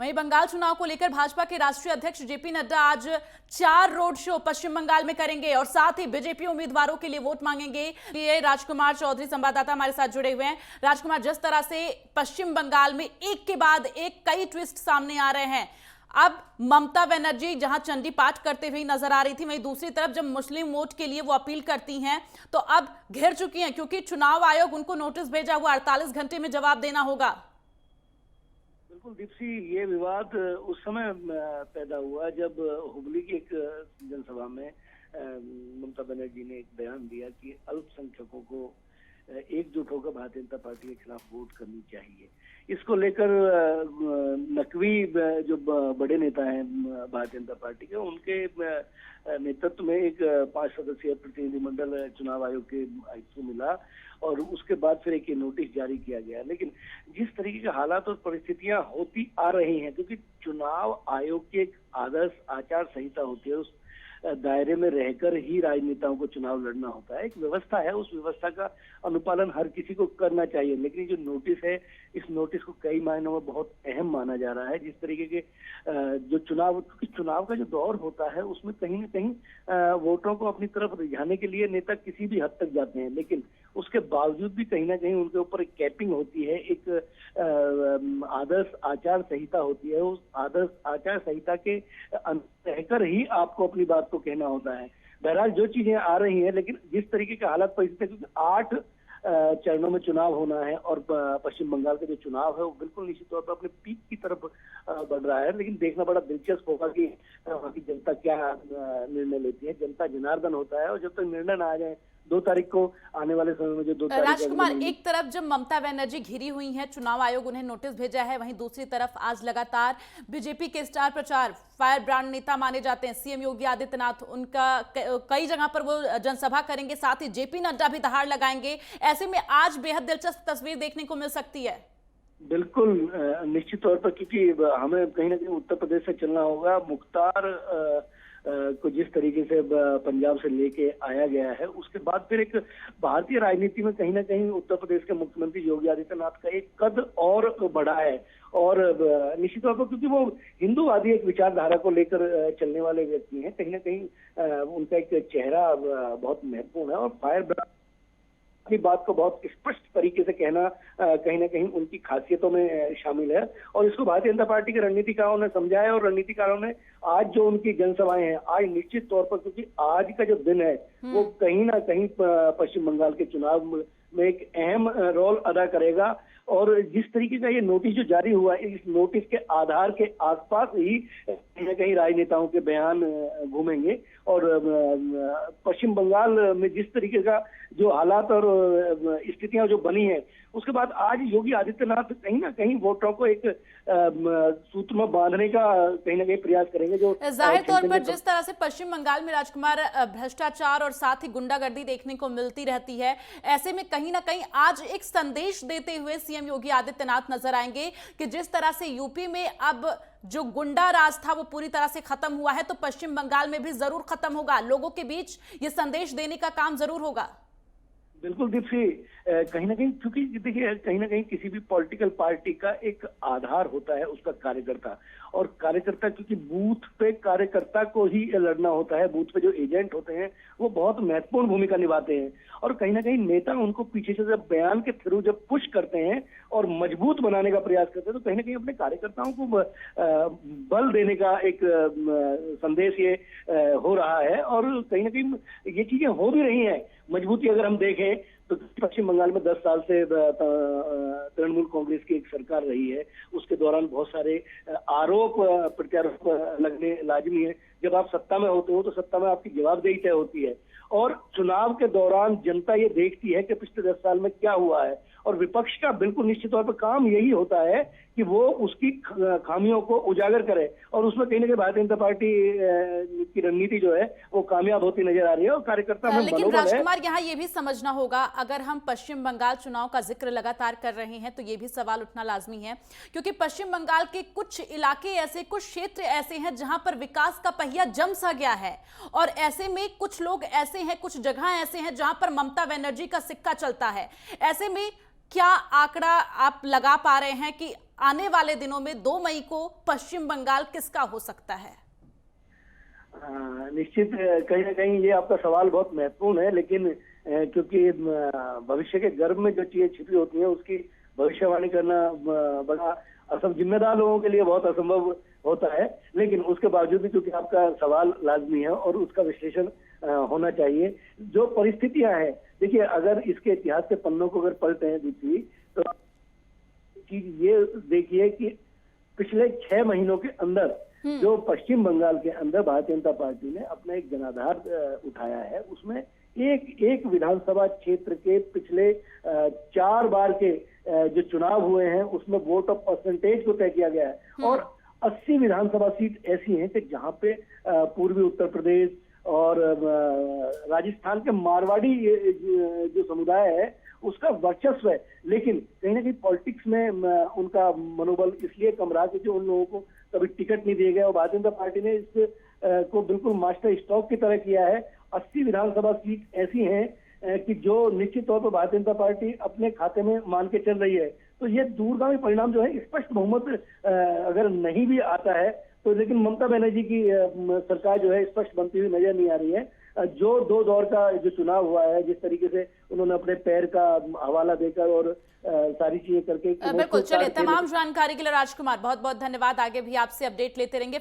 वहीं बंगाल चुनाव को लेकर भाजपा के राष्ट्रीय अध्यक्ष जेपी नड्डा आज 4 रोड शो पश्चिम बंगाल में करेंगे और साथ ही बीजेपी उम्मीदवारों के लिए वोट मांगेंगे। ये राजकुमार चौधरी संवाददाता हमारे साथ जुड़े हुए हैं। राजकुमार, जिस तरह से पश्चिम बंगाल में एक के बाद एक कई ट्विस्ट सामने आ रहे हैं, अब ममता बनर्जी जहां चंडी पाठ करते हुए नजर आ रही थी, वहीं दूसरी तरफ जब मुस्लिम वोट के लिए वो अपील करती हैं तो अब घिर चुकी हैं क्योंकि चुनाव आयोग उनको नोटिस भेजा हुआ 48 घंटे में जवाब देना होगा। बिल्कुल दीप्ति, ये विवाद उस समय पैदा हुआ जब हुगली की एक जनसभा में ममता बनर्जी ने एक बयान दिया कि अल्पसंख्यकों को एकजुट होकर भारतीय जनता पार्टी के खिलाफ वोट करनी चाहिए। इसको लेकर नकवी जो बड़े नेता हैं भारतीय जनता पार्टी के, उनके नेतृत्व में एक 5 सदस्यीय प्रतिनिधिमंडल चुनाव आयोग के आयुक्त को मिला और उसके बाद फिर एक नोटिस जारी किया गया। लेकिन जिस तरीके के हालात और परिस्थितियां होती आ रही हैं, क्योंकि चुनाव आयोग की एक आदर्श आचार संहिता होती है, उस दायरे में रहकर ही राजनेताओं को चुनाव लड़ना होता है। एक व्यवस्था है, उस व्यवस्था का अनुपालन हर किसी को करना चाहिए। लेकिन जो नोटिस है, इस नोटिस को कई मायनों में बहुत अहम माना जा रहा है। जिस तरीके के जो चुनाव का जो दौर होता है, उसमें कहीं न कहीं वोटरों को अपनी तरफ रिझाने के लिए नेता किसी भी हद तक जाते हैं, लेकिन उसके बावजूद भी कहीं ना कहीं उनके ऊपर एक कैपिंग होती है, एक आदर्श आचार संहिता होती है। उस आदर्श आचार संहिता के रहकर ही आपको अपनी बात को कहना होता है। बहरहाल जो चीजें आ रही हैं, लेकिन जिस तरीके के हालात परिस्थिति, क्योंकि 8 चरणों में चुनाव होना है और पश्चिम बंगाल का जो चुनाव है वो बिल्कुल निश्चित तौर पर अपने पीक की तरफ बढ़ रहा है। लेकिन देखना बड़ा दिलचस्प होगा कि वहाँ की जनता क्या निर्णय लेती है। जनता जनार्दन होता है और जब तक निर्णय ना आ जाए 2 तारीख को आने वाले समय में जो 2 तारीख राजकुमार, एक तरफ जब ममता बनर्जी घिरी हुई हैं, चुनाव आयोग उन्हें नोटिस भेजा है, वहीं दूसरी तरफ आज लगातार बीजेपी के स्टार प्रचार फायर ब्रांड नेता माने जाते हैं सीएम योगी आदित्यनाथ, उनका कई जगह पर वो जनसभा करेंगे, साथ ही जेपी नड्डा भी दहाड़ लगाएंगे। ऐसे में आज बेहद दिलचस्प तस्वीर देखने को मिल सकती है। बिल्कुल निश्चित तौर पर, क्योंकि हमें कहीं ना कहीं उत्तर प्रदेश से चलना होगा। मुख्तार को जिस तरीके से पंजाब से लेके आया गया है, उसके बाद फिर एक भारतीय राजनीति में कहीं ना कहीं उत्तर प्रदेश के मुख्यमंत्री योगी आदित्यनाथ का एक कद और बढ़ा है। और निश्चित तौर पर क्योंकि वो हिंदूवादी एक विचारधारा को लेकर चलने वाले व्यक्ति हैं, कहीं ना कहीं उनका एक चेहरा बहुत महत्वपूर्ण है। और फायर ब्रांड अपनी बात को बहुत स्पष्ट तरीके से कहना कहीं ना कहीं उनकी खासियतों में शामिल है। और इसको भारतीय जनता पार्टी के रणनीतिकारों ने समझा है और रणनीतिकारों ने आज जो उनकी जनसभाएं हैं, आज निश्चित तौर पर, क्योंकि आज का जो दिन है वो कहीं ना कहीं पश्चिम बंगाल के चुनाव में एक अहम रोल अदा करेगा। और जिस तरीके का ये नोटिस जो जारी हुआ है, इस नोटिस के आधार के आसपास ही कहीं ना कहीं राजनेताओं के बयान घूमेंगे। और पश्चिम बंगाल में जिस तरीके का जो हालात और स्थितियां जो बनी है, उसके बाद आज योगी आदित्यनाथ कहीं ना कहीं वोटरों को एक सूत्र में बांधने का कहीं ना कहीं प्रयास करेंगे। जो जाहिर तौर पर जिस तरह से पश्चिम बंगाल में राजकुमार भ्रष्टाचार और साथ ही गुंडागर्दी देखने को मिलती रहती है, ऐसे में कहीं ना कहीं आज एक संदेश देते हुए सीएम योगी आदित्यनाथ नजर आएंगे कि जिस तरह से यूपी में अब जो गुंडा राज था वो पूरी तरह से खत्म हुआ है, तो पश्चिम बंगाल में भी जरूर खत्म होगा। लोगों के बीच ये संदेश देने का काम जरूर होगा। बिल्कुल दीप्ति, कहीं ना कहीं, क्योंकि देखिए कहीं ना कहीं किसी भी पॉलिटिकल पार्टी का एक आधार होता है उसका कार्यकर्ता। और कार्यकर्ता, क्योंकि बूथ पे कार्यकर्ता को ही लड़ना होता है, बूथ पे जो एजेंट होते हैं वो बहुत महत्वपूर्ण भूमिका निभाते हैं। और कहीं ना कहीं नेता उनको पीछे से जब बयान के थ्रू जब पुश करते हैं और मजबूत बनाने का प्रयास करते हैं, तो कहीं ना कहीं अपने कार्यकर्ताओं को बल देने का एक संदेश ये हो रहा है। और कहीं ना कहीं ये चीजें हो भी रही हैं। मजबूती अगर हम देखें तो पश्चिम बंगाल में 10 साल से तृणमूल कांग्रेस की एक सरकार रही है, उसके दौरान बहुत सारे आरोप प्रत्यारोप लगने लाजमी है। जब आप सत्ता में होते हो तो सत्ता में आपकी जवाबदेही तय होती है। और चुनाव के दौरान जनता ये देखती है कि पिछले 10 साल में क्या हुआ है। और विपक्ष का बिल्कुल निश्चित तौर पर काम यही होता है कि वो उसकी खामियों को उजागर करे। और उसमें कहीं ना कहीं भारतीय जनता पार्टी की रणनीति जो है वो कामयाब होती नजर आ रही है। और कार्यकर्ता में लेकिन राजकुमार, यहाँ ये भी समझना होगा, अगर हम पश्चिम बंगाल चुनाव का जिक्र लगातार कर रहे हैं तो ये भी सवाल उठना लाजमी है, क्योंकि पश्चिम बंगाल के कुछ इलाके ऐसे, कुछ क्षेत्र ऐसे हैं जहां पर विकास का पहिया जम सा गया है। और ऐसे में कुछ लोग ऐसे हैं, कुछ जगह ऐसे हैं जहां पर ममता बनर्जी का सिक्का चलता है। ऐसे में क्या आंकड़ा आप लगा पा रहे हैं कि आने वाले दिनों में 2 मई को पश्चिम बंगाल किसका हो सकता है? निश्चित कहीं ना कहीं ये आपका सवाल बहुत महत्वपूर्ण है, लेकिन क्योंकि भविष्य के गर्भ में जो चीजें छिपी होती हैं उसकी भविष्यवाणी करना बड़ा असम जिम्मेदार लोगों के लिए बहुत असंभव होता है। लेकिन उसके बावजूद भी क्योंकि आपका सवाल लाजमी है और उसका विश्लेषण होना चाहिए। जो परिस्थितियां हैं, देखिए अगर इसके इतिहास के पन्नों को अगर पलटे हैं दीप्ति, तो ये देखिए कि पिछले 6 महीनों के अंदर जो पश्चिम बंगाल के अंदर भारतीय जनता पार्टी ने अपना एक जनाधार उठाया है, उसमें एक विधानसभा क्षेत्र के पिछले 4 बार के जो चुनाव हुए हैं उसमें वोट ऑफ परसेंटेज को तय किया गया है और 80 विधानसभा सीट ऐसी हैं कि जहां पे पूर्वी उत्तर प्रदेश और राजस्थान के मारवाड़ी जो समुदाय है उसका वर्चस्व है। लेकिन कहीं ना कहीं पॉलिटिक्स में उनका मनोबल इसलिए कम रहा क्योंकि उन लोगों को कभी टिकट नहीं दिए गए और भारतीय जनता पार्टी ने इस को बिल्कुल मास्टर स्ट्रोक की तरह किया है। 80 विधानसभा सीट ऐसी हैं कि जो निश्चित तौर पर भारतीय जनता पार्टी अपने खाते में मान के चल रही है। तो ये दूरगामी परिणाम जो है, स्पष्ट बहुमत अगर नहीं भी आता है तो, लेकिन ममता बनर्जी की सरकार जो है स्पष्ट बनती हुई नजर नहीं आ रही है। जो 2 दौर का जो चुनाव हुआ है, जिस तरीके से उन्होंने अपने पैर का हवाला देकर और सारी चीजें करके बिल्कुल। चलिए, तमाम जानकारी के लिए राजकुमार बहुत बहुत धन्यवाद। आगे भी आपसे अपडेट लेते रहेंगे।